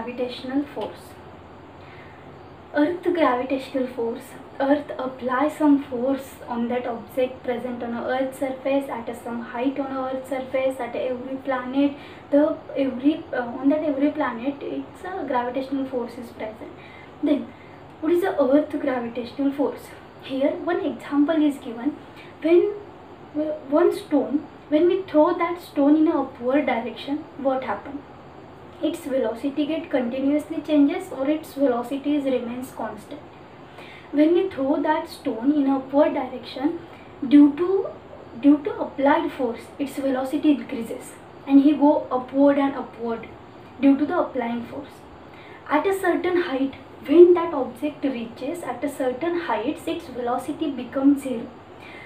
gravitational force. Earth gravitational force. Earth applies some force on that object present on a Earth surface at some height on a Earth surface at every planet. On that every planet, it's a gravitational force is present. Then, what is the Earth gravitational force? Here, one example is given. When we throw that stone in a upward direction, what happens? Its velocity continuously changes or its velocity remains constant. When we throw that stone in upward direction, due to applied force, its velocity increases and he go upward and upward due to the applying force. At a certain height, when that object reaches at a certain height, its velocity becomes zero.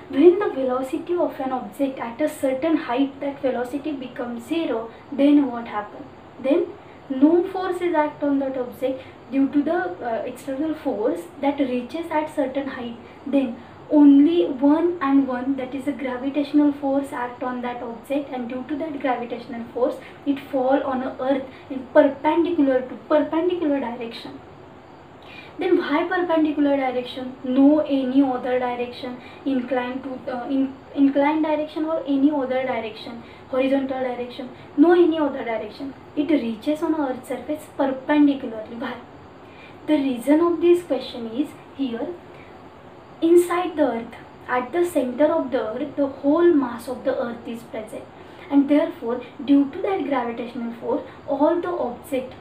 When the velocity of an object at a certain height, that velocity becomes zero, then what happens? Then no force is act on that object due to the external force that reaches at certain height. Then only one and one, that is a gravitational force, act on that object, and due to that gravitational force it fall on a earth in perpendicular direction. Then why perpendicular direction? No any other direction, inclined direction or any other direction, horizontal direction, no any other direction. It reaches on Earth's surface perpendicularly. Why? The reason of this question is here, inside the Earth, at the center of the Earth, the whole mass of the Earth is present, and therefore due to that gravitational force, all the objects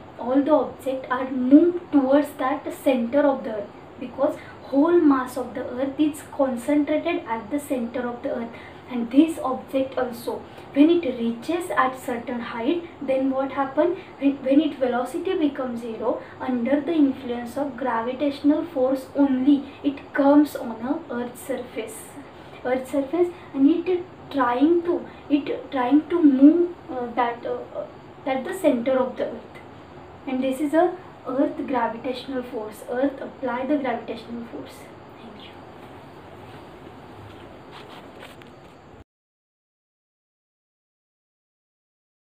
are moved towards that center of the Earth, because whole mass of the Earth is concentrated at the center of the Earth. And this object also, when it reaches at certain height, then what happens? When its velocity becomes zero, under the influence of gravitational force only, it comes on a Earth surface, and it trying to move that the center of the Earth. And this is a Earth gravitational force. Earth apply the gravitational force.